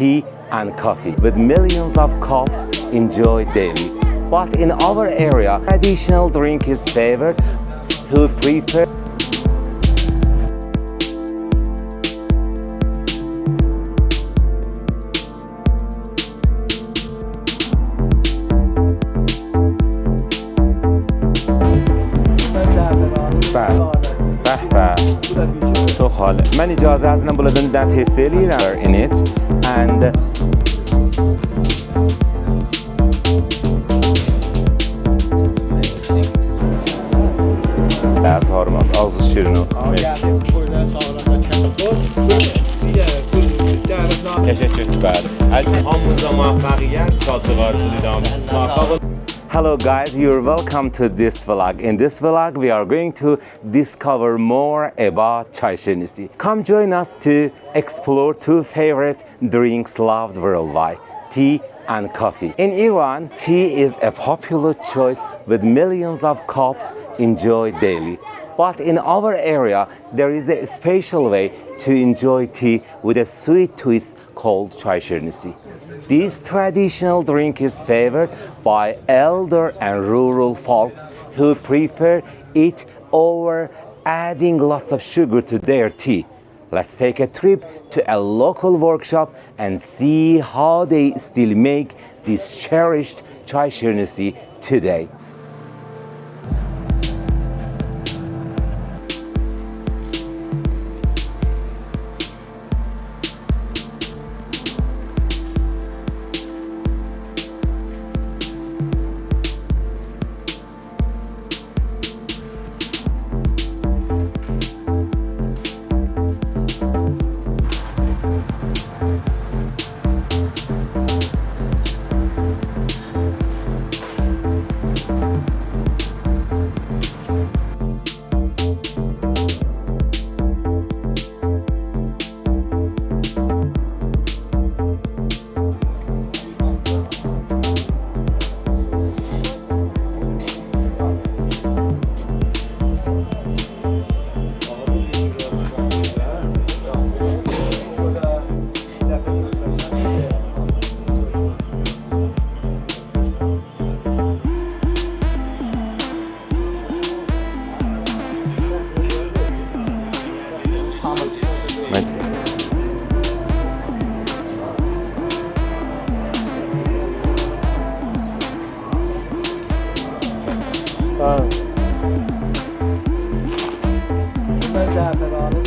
tea and coffee with millions of cups enjoyed daily. But in our area, traditional drink is favored who prefer So حاله من اجازه ازنم بلدن در تستیلی in it and از هارمات ağzı şirin olsun. Teşekkür ederim. Hamımıza muvaffaqiyat, şadlıqlar dilərim. Hello guys, you're welcome to this vlog. In this vlog, we are going to discover more about Chay Shirnisi. Come join us to explore two favorite drinks loved worldwide, tea and coffee. In Iran, tea is a popular choice with millions of cups enjoyed daily. But in our area, there is a special way to enjoy tea with a sweet twist called Chay Shirnisi. This traditional drink is favored by elder and rural folks who prefer it over adding lots of sugar to their tea. Let's take a trip to a local workshop and see how they still make this cherished Chay Shirnisi today.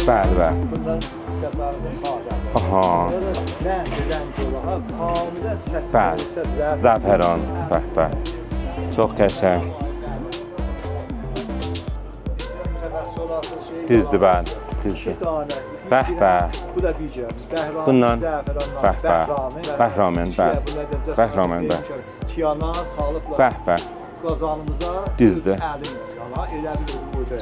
بله آها بله زعفران بله çok qəşəng düzdür bəli düzdür bəh bu da bicəmiz bundan bəhramən bəli bəhramən bəli tiyana salıblar qazanımıza düzdür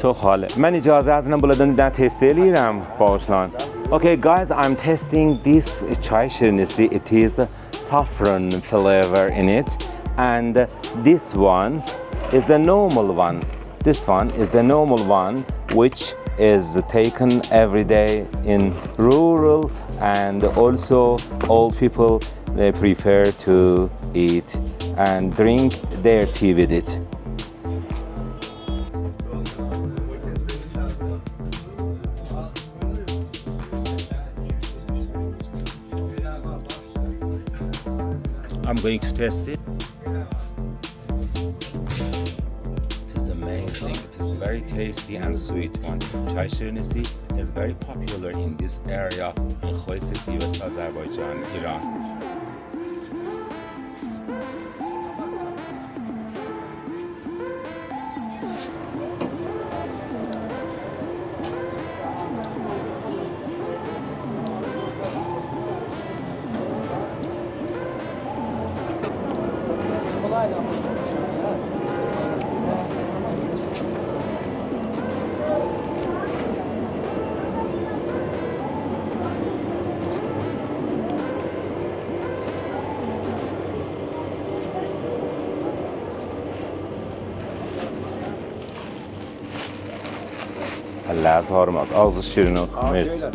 Çox halı. Mən icazə əzinlə buradan test eləyirəm, bağışlayın. Okay guys, I'm testing this Chay Shirnisi. It is saffron flavor in it, and this one is the normal one. This one is the normal one, which is taken every day in rural, and also old people they prefer to eat and drink their tea with it. I'm going to test it. It is amazing. It is very tasty and sweet one. Chay Shirnisi is very popular in this area in Khoiset, West Azerbaijan, Iran. Allah az harmat, ağzı şirin olsun. Mersi.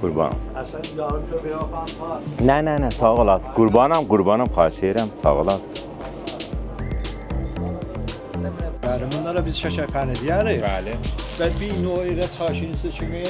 Qurbanım. Əsən yarım kilo bir afan tas. Nə, sağ olasın. Qurbanım, xahiş edirəm, sağ olasın. Bəli, bunlara biz şəkərpəni deyirik. Bəli. Və bir növ elə çay şirinisi kimi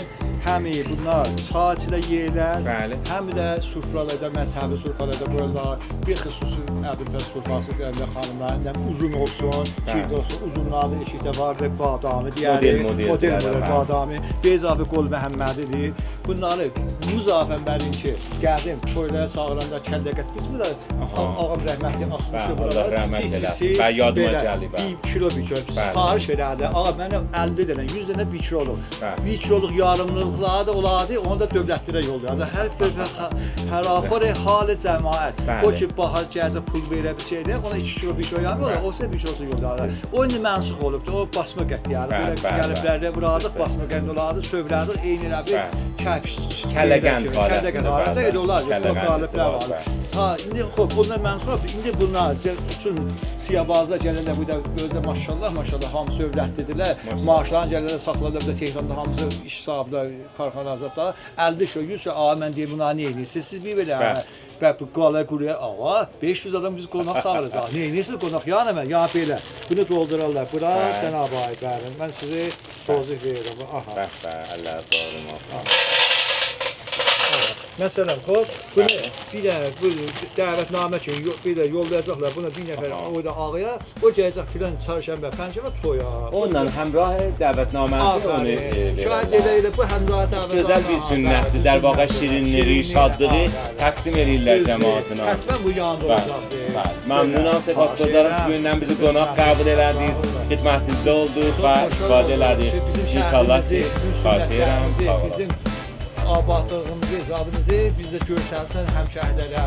həm bunlar çay ilə yeyirlər, Bəli. həm də sufralarda, məzhəbi sufralarda qoyurlar. Bir xüsusi ədəbdə sufrası deyirlər xanımların, uzun olsun, çirk olsun, uzunlarda eşikdə vardır, badamı deyirik, model badamı, bezabı qol Məhəmmədidir. Bunları Muzafən bərin ki, gəldim, toylara çağıranda kəndəqət biz bu da ağam rəhmətli asmışdı buralara, çiçik, və yadıma gəlib. 1 kilo biçör, sipariş verərdi, ağa mənə 50 dənə, 100 dənə 1 kiloluq. 1 kiloluq yarımlıqları da olardı, onu da dövlətlərə yollayardı. Hər afəri halı cəmaət. O ki, bahar gələcək pul verə bir şeydə, ona 2 kilo 1 kilo yarım olur, o ise 1 kilosu yollardı. O indi mənsux olubdu, o basma qət deyərdi. Belə gəliblərdə vurardıq, basma qənd olardı, sövrərdik, eyni elə bir Kəlləqənd halətdə elə olar, qaliblər var. Ha, indi xoş, bunlar mənsux olubdu, indi bunlar üçün siyabazda gəlirlər, bu da gözlə maşallah, hamısı övlətlidirlər. Maaşlarını gəlirlər, saxlarlar, bir də Tehranda hamısı iş sahibdə, karxana azadlar. 50 kilo, 100 kilo, ağa mən deyim, bunları nə edirsiniz? Siz bir belə, bu qala quruya, ağa, 500 adam biz qonaq sağıracaq. Nə edirsiniz qonaq? Yəni mən, yəni belə, bunu doldurarlar. Bura Cənab-ı Ay bərin, mən sizi tozih verirəm. Aha. Allah sağ olun. Məsələn, xoş, bunu bir dənə bu dəvətnamə üçün bir də yollayacaqlar, bunu bir nəfər orada ağaya, o gələcək filan çarşənbə, pəncəmə toya. Ondan həmrah dəvətnaməsi onu şahid elə bu həmrah dəvətnaməsi. Gözəl bir sünnətdir. در واقع şirinliği, şadlığı təqsim edirlər cəmaatına. Həttəmən bu yanında olacaqdır. Məmnunam, səfasgüzarım ki, gündən bizi qonaq qəbul elədiniz, xidmətinizdə olduq və istifadə elədik. İnşallah ki, xahiş edirəm, sağ olasın. Abadlığımızı, zadımızı bizdə görsənsən həmşəhərlərə,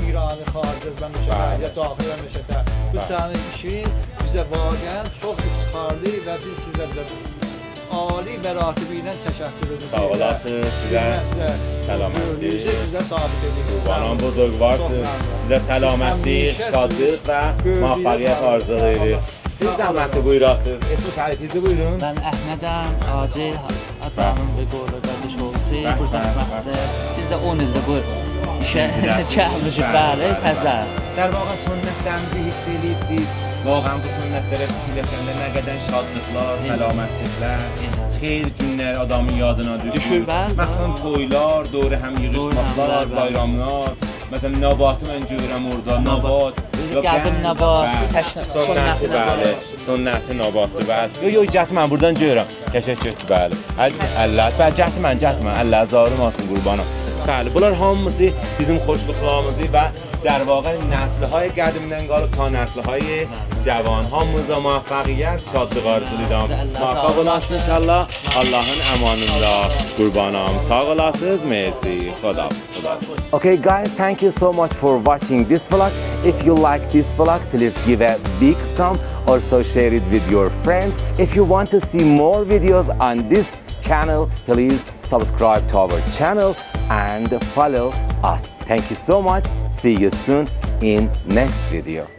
İranı, xarici, məmləkətə, daxil məmləkətə. Bu sənin işin bizə vaqəən çox iftixarlı və biz sizə ali məratibi ilə təşəkkür edirik. Sağ olasınız, sizə səlamətlik. Bizə sabit edirik. Qurbanım buzurg varsınız, sizə səlamətlik, şadlıq və muvaffəqiyyət arzulayırıq. Siz zəhmətli buyurasınız. İsmi şərifinizi buyurun. Mən Əhmədəm, acil acanım və qoyulu qardaş olsun. Burada xidmətçidir. Biz də 10 ildir bu işə çağırmışıq, bəli, təzə. در واقع sünnətlərimizi hifz edibsiz. Vaقعا bu sünnətlərə fikirləşəndə nə qədər şadlıqlar, səlamətliklər, xeyir günlər adamın yadına düşür. Məsələn, toylar, doğru həm yığışmaqlar, bayramlar. Məsələn, nabatı mən görürəm orada, nabat. Qədim nabat, sünnəti, bəli, sünnəti nabatdır, bəli. Yox, gətir mən buradan görürəm. Təşəkkür, bəli. Allah, bəli, gətir mən, Allah zarım olsun qurbanım. Bəli, bunlar hamısı bizim xoşluqlarımızı və در واقع نسل‌های قدیمdən qalıb ta نسل‌های cavan hamımıza muvaffəqiyyət, şadlıq arzulayıram. Muvaffəq olasınız inşallah. Allahın əmanında qurbanam. Sağ olasınız. Merci. Xudafız. Okay guys, thank you so much for watching this vlog. If you like this vlog, please give a big thumb. Also share it with your friends. If you want to see more videos on this channel, please subscribe to our channel and follow us. Thank you so much. See you soon in next video.